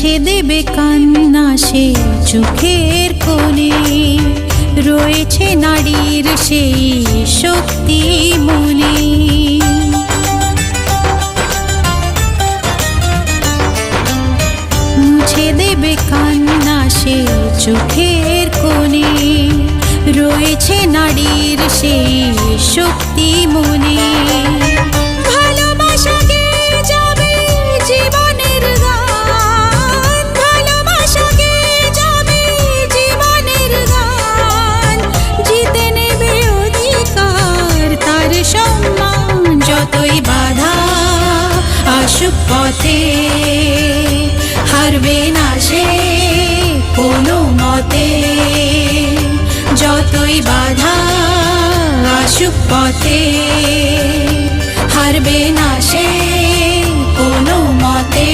মুছে দেবে কান্না সে চোখের কোণে, রয়েছে নারীর সেই শক্তি মনে। মুছে দেবে কান্না সে চোখের কোণে, রয়েছে নারীর সেই শক্তি মনে। ভালোবাসা গেয়ে যাবে জীবনের গান, ভালোবাসা গেয়ে যাবে জীবনের গান, জিতে নেবে অধিকার তার সম্মান। যতই বাধা আসুক পথে, হারবে না সে কোনো মতে। যতই বাধা আসুক পথে, হারবে না সে কোনো মতে।